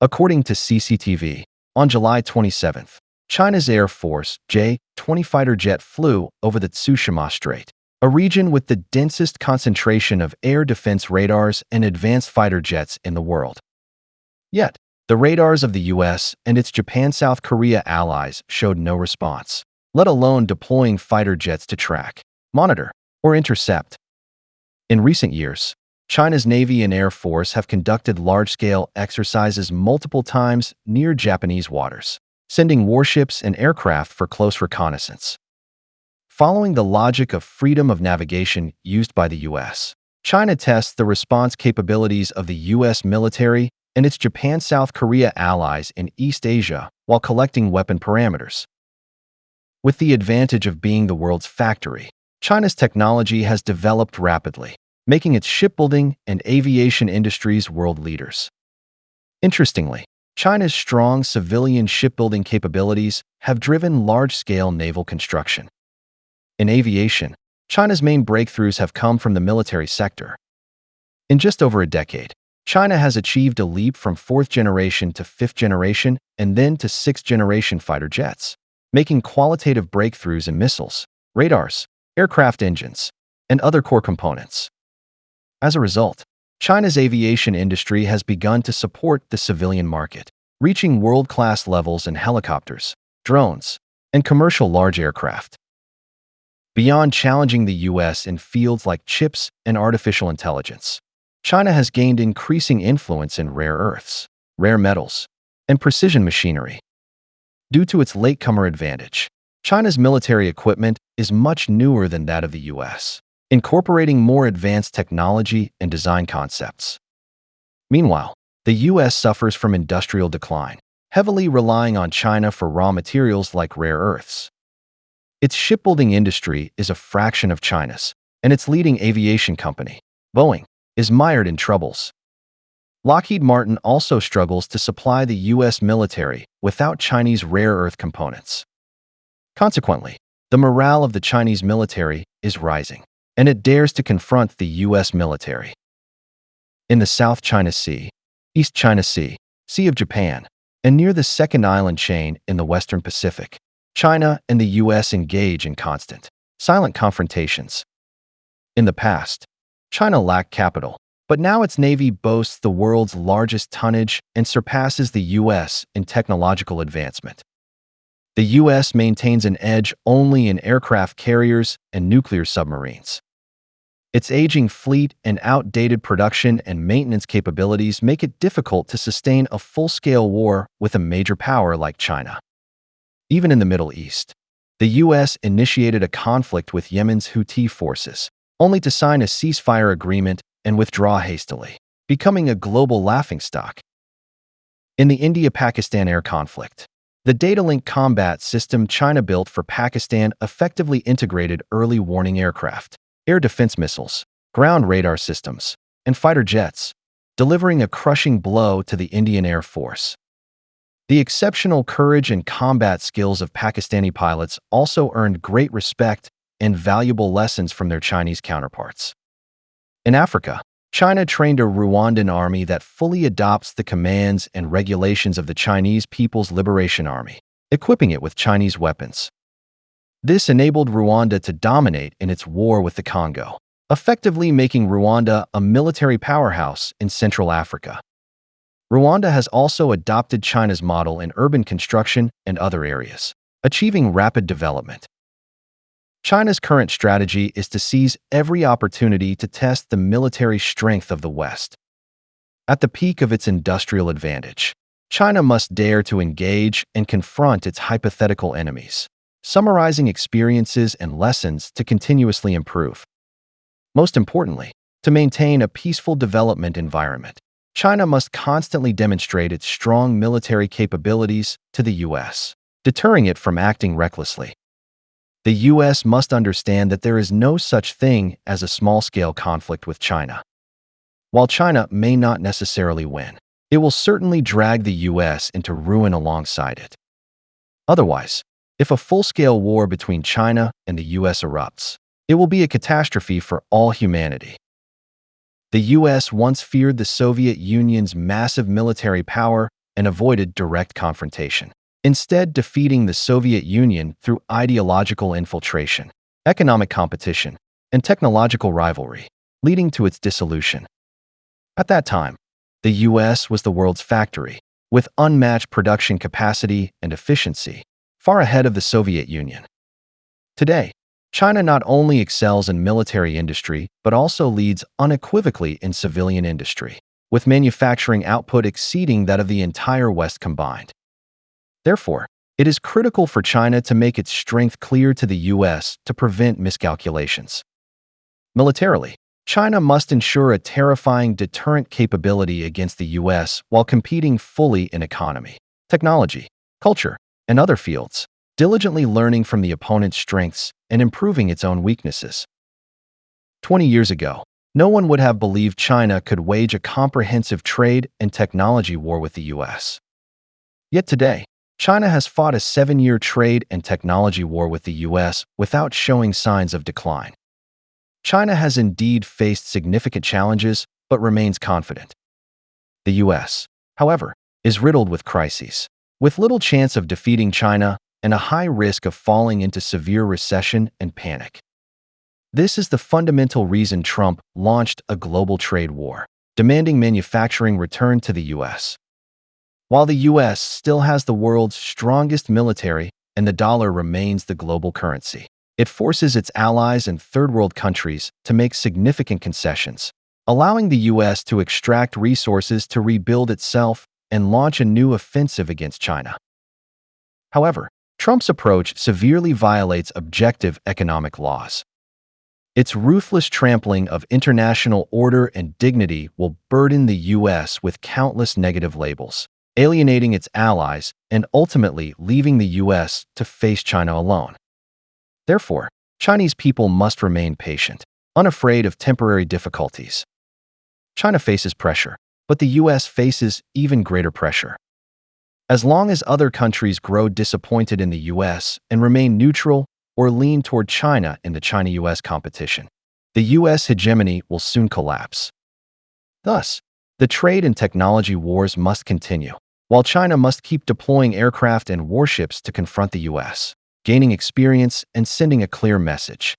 According to CCTV, on July 27th, China's Air Force J-20 fighter jet flew over the Tsushima Strait, a region with the densest concentration of air defense radars and advanced fighter jets in the world. Yet, the radars of the US and its Japan-South Korea allies showed no response, let alone deploying fighter jets to track, monitor, or intercept. In recent years, China's Navy and Air Force have conducted large-scale exercises multiple times near Japanese waters, sending warships and aircraft for close reconnaissance. Following the logic of freedom of navigation used by the US, China tests the response capabilities of the US military and its Japan-South Korea allies in East Asia while collecting weapon parameters. With the advantage of being the world's factory, China's technology has developed rapidly, making its shipbuilding and aviation industries world leaders. Interestingly, China's strong civilian shipbuilding capabilities have driven large-scale naval construction. In aviation, China's main breakthroughs have come from the military sector. In just over a decade, China has achieved a leap from 4th generation to 5th generation and then to 6th generation fighter jets, making qualitative breakthroughs in missiles, radars, aircraft engines, and other core components. As a result, China's aviation industry has begun to support the civilian market, reaching world-class levels in helicopters, drones, and commercial large aircraft. Beyond challenging the US in fields like chips and artificial intelligence, China has gained increasing influence in rare earths, rare metals, and precision machinery. Due to its latecomer advantage, China's military equipment is much newer than that of the US, incorporating more advanced technology and design concepts. Meanwhile, the US suffers from industrial decline, heavily relying on China for raw materials like rare earths. Its shipbuilding industry is a fraction of China's, and its leading aviation company, Boeing, is mired in troubles. Lockheed Martin also struggles to supply the US military without Chinese rare earth components. Consequently, the morale of the Chinese military is rising, and it dares to confront the US military. In the South China Sea, East China Sea, Sea of Japan, and near the second island chain in the Western Pacific, China and the US engage in constant, silent confrontations. In the past, China lacked capital, but now its navy boasts the world's largest tonnage and surpasses the US in technological advancement. The US maintains an edge only in aircraft carriers and nuclear submarines. Its aging fleet and outdated production and maintenance capabilities make it difficult to sustain a full-scale war with a major power like China. Even in the Middle East, the US initiated a conflict with Yemen's Houthi forces, only to sign a ceasefire agreement and withdraw hastily, becoming a global laughingstock. In the India-Pakistan air conflict, the data link combat system China built for Pakistan effectively integrated early warning aircraft, air defense missiles, ground radar systems, and fighter jets, delivering a crushing blow to the Indian Air Force. The exceptional courage and combat skills of Pakistani pilots also earned great respect and valuable lessons from their Chinese counterparts. In Africa, China trained a Rwandan army that fully adopts the commands and regulations of the Chinese People's Liberation Army, equipping it with Chinese weapons. This enabled Rwanda to dominate in its war with the Congo, effectively making Rwanda a military powerhouse in Central Africa. Rwanda has also adopted China's model in urban construction and other areas, achieving rapid development. China's current strategy is to seize every opportunity to test the military strength of the West. At the peak of its industrial advantage, China must dare to engage and confront its hypothetical enemies, summarizing experiences and lessons to continuously improve. Most importantly, to maintain a peaceful development environment, China must constantly demonstrate its strong military capabilities to the US, deterring it from acting recklessly. The US must understand that there is no such thing as a small-scale conflict with China. While China may not necessarily win, it will certainly drag the US into ruin alongside it. Otherwise, if a full-scale war between China and the US erupts, it will be a catastrophe for all humanity. The US once feared the Soviet Union's massive military power and avoided direct confrontation, instead defeating the Soviet Union through ideological infiltration, economic competition, and technological rivalry, leading to its dissolution. At that time, the U.S. was the world's factory, with unmatched production capacity and efficiency, far ahead of the Soviet Union. Today, China not only excels in military industry, but also leads unequivocally in civilian industry, with manufacturing output exceeding that of the entire West combined. Therefore, it is critical for China to make its strength clear to the U.S. to prevent miscalculations. Militarily, China must ensure a terrifying deterrent capability against the U.S. while competing fully in economy, technology, culture, and other fields, diligently learning from the opponent's strengths and improving its own weaknesses. 20 years ago, no one would have believed China could wage a comprehensive trade and technology war with the U.S. Yet today, China has fought a 7-year trade and technology war with the U.S. without showing signs of decline. China has indeed faced significant challenges, but remains confident. The U.S., however, is riddled with crises, with little chance of defeating China and a high risk of falling into severe recession and panic. This is the fundamental reason Trump launched a global trade war, demanding manufacturing return to the U.S. While the U.S. still has the world's strongest military and the dollar remains the global currency, it forces its allies and third-world countries to make significant concessions, allowing the U.S. to extract resources to rebuild itself and launch a new offensive against China. However, Trump's approach severely violates objective economic laws. Its ruthless trampling of international order and dignity will burden the U.S. with countless negative labels, alienating its allies and ultimately leaving the U.S. to face China alone. Therefore, Chinese people must remain patient, unafraid of temporary difficulties. China faces pressure, but the U.S. faces even greater pressure. As long as other countries grow disappointed in the U.S. and remain neutral or lean toward China in the China-U.S. competition, the U.S. hegemony will soon collapse. Thus, the trade and technology wars must continue, while China must keep deploying aircraft and warships to confront the U.S., gaining experience and sending a clear message.